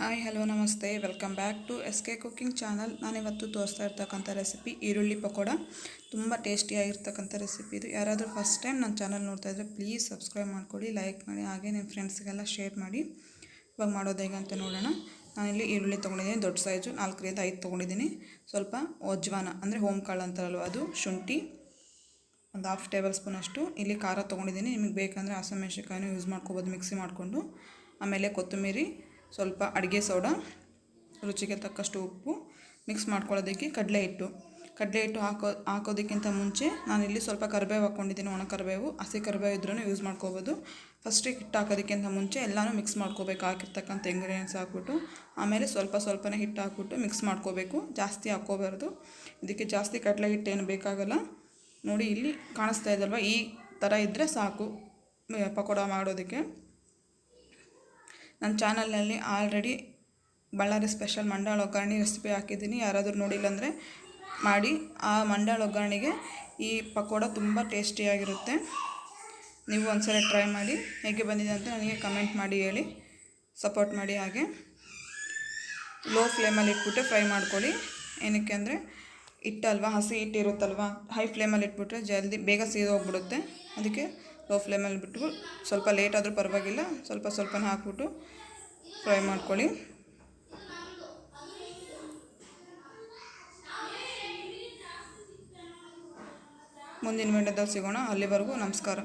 Hi hello ನಮಸ್ತೆ welcome back to S K cooking channel. ನಾನಿವತ್ತು ತೋರಿಸ್ತಾ ಇರ್ತಕ್ಕಂಥ ರೆಸಿಪಿ ಈರುಳ್ಳಿ ಪಕೋಡ. ತುಂಬ ಟೇಸ್ಟಿಯಾಗಿರ್ತಕ್ಕಂಥ ರೆಸಿಪಿ ಇದು. ಯಾರಾದರೂ ಫಸ್ಟ್ ಟೈಮ್ ನನ್ನ ಚಾನಲ್ ನೋಡ್ತಾ ಇದ್ದರೆ ಪ್ಲೀಸ್ ಸಬ್ಸ್ಕ್ರೈಬ್ ಮಾಡ್ಕೊಳ್ಳಿ, ಲೈಕ್ ಮಾಡಿ, ಹಾಗೆ ನಿಮ್ಮ ಫ್ರೆಂಡ್ಸ್ಗೆಲ್ಲ ಶೇರ್ ಮಾಡಿ. ಇವಾಗ ಮಾಡೋದು ಹೇಗೆ ಅಂತ ನೋಡೋಣ. ನಾನಿಲ್ಲಿ ಈರುಳ್ಳಿ ತೊಗೊಂಡಿದ್ದೀನಿ, ದೊಡ್ಡ ಸೈಜು 4ರಿಂದ 5 ತೊಗೊಂಡಿದ್ದೀನಿ. ಸ್ವಲ್ಪ ಒಜ್ವಾನ ಅಂದರೆ ಹೋಮ್ ಕಾಳು ಅಂತಾರಲ್ವ ಅದು, ಶುಂಠಿ ಒಂದು ½ ಟೇಬಲ್ ಸ್ಪೂನ್ ಅಷ್ಟು. ಇಲ್ಲಿ ಖಾರ ತೊಗೊಂಡಿದ್ದೀನಿ, ನಿಮಗೆ ಬೇಕಂದರೆ ಹಸಿಮೆಣಸಿನ್ಕಾಯಿನೂ ಯೂಸ್ ಮಾಡ್ಕೋಬೋದು ಮಿಕ್ಸಿ ಮಾಡಿಕೊಂಡು. ಆಮೇಲೆ ಕೊತ್ತಂಬರಿ, ಸ್ವಲ್ಪ ಅಡುಗೆ ಸೋಡಾ, ರುಚಿಗೆ ತಕ್ಕಷ್ಟು ಉಪ್ಪು, ಮಿಕ್ಸ್ ಮಾಡ್ಕೊಳ್ಳೋದಕ್ಕೆ ಕಡಲೆ ಹಿಟ್ಟು ಹಾಕೋದಕ್ಕಿಂತ ಮುಂಚೆ ನಾನಿಲ್ಲಿ ಸ್ವಲ್ಪ ಕರಿಬೇವು ಹಾಕ್ಕೊಂಡಿದ್ದೀನಿ. ಒಣ ಕರಿಬೇವು, ಹಸಿ ಕರಿಬೇವು ಇದ್ರೂ ಯೂಸ್ ಮಾಡ್ಕೋಬೋದು. ಫಸ್ಟಿಗೆ ಹಿಟ್ಟು ಹಾಕೋದಕ್ಕಿಂತ ಮುಂಚೆ ಎಲ್ಲನೂ ಮಿಕ್ಸ್ ಮಾಡ್ಕೋಬೇಕು. ಹಾಕಿರ್ತಕ್ಕಂಥ ಇಂಗ್ರೀಡಿಯೆಂಟ್ಸ್ ಹಾಕ್ಬಿಟ್ಟು ಆಮೇಲೆ ಸ್ವಲ್ಪನೇ ಹಿಟ್ಟು ಹಾಕ್ಬಿಟ್ಟು ಮಿಕ್ಸ್ ಮಾಡ್ಕೋಬೇಕು. ಜಾಸ್ತಿ ಹಾಕ್ಕೋಬಾರ್ದು. ಇದಕ್ಕೆ ಜಾಸ್ತಿ ಕಡಲೆ ಹಿಟ್ಟು ಏನು ಬೇಕಾಗಲ್ಲ. ನೋಡಿ ಇಲ್ಲಿ ಕಾಣಿಸ್ತಾ ಇದಲ್ವ, ಈ ಥರ ಇದ್ದರೆ ಸಾಕು ಪಕೋಡ ಮಾಡೋದಕ್ಕೆ. ನನ್ನ ಚಾನಲ್ನಲ್ಲಿ ಆಲ್ರೆಡಿ ಬಳ್ಳಾರಿ ಸ್ಪೆಷಲ್ ಮಂಡಾಳ ಒಗ್ಗರಣೆ ರೆಸಿಪಿ ಹಾಕಿದ್ದೀನಿ. ಯಾರಾದರೂ ನೋಡಿಲ್ಲ ಅಂದರೆ ಮಾಡಿ. ಆ ಮಂಡಾಳ ಒಗ್ಗರಣೆಗೆ ಈ ಪಕೋಡ ತುಂಬ ಟೇಸ್ಟಿಯಾಗಿರುತ್ತೆ. ನೀವು ಒಂದ್ಸಲ ಟ್ರೈ ಮಾಡಿ, ಹೇಗೆ ಬಂದಿದೆ ಅಂತ ನನಗೆ ಕಮೆಂಟ್ ಮಾಡಿ ಹೇಳಿ, ಸಪೋರ್ಟ್ ಮಾಡಿ. ಹಾಗೆ ಲೋ ಫ್ಲೇಮಲ್ಲಿ ಇಟ್ಬಿಟ್ಟು ಫ್ರೈ ಮಾಡ್ಕೊಳ್ಳಿ. ಏನಕ್ಕೆ ಅಂದರೆ ಹಿಟ್ಟಲ್ವ, ಹಸಿ ಹಿಟ್ಟಿರುತ್ತಲ್ವ, ಹೈ ಫ್ಲೇಮಲ್ಲಿ ಇಟ್ಬಿಟ್ರೆ ಜಲ್ದಿ ಬೇಗ ಸೀದೋಗ್ಬಿಡುತ್ತೆ. ಅದಕ್ಕೆ ಲೋ ಫ್ಲೇಮಲ್ಲಿ ಬಿಟ್ಟು ಸ್ವಲ್ಪ ಲೇಟ್ ಆದರೂ ಪರವಾಗಿಲ್ಲ, ಸ್ವಲ್ಪನೇ ಹಾಕ್ಬಿಟ್ಟು ಫ್ರೈ ಮಾಡ್ಕೊಳ್ಳಿ. ಮುಂದಿನ ವಿಡಿಯೋದಲ್ಲಿ ಸಿಗೋಣ. ಅಲ್ಲಿವರೆಗೂ ನಮಸ್ಕಾರ.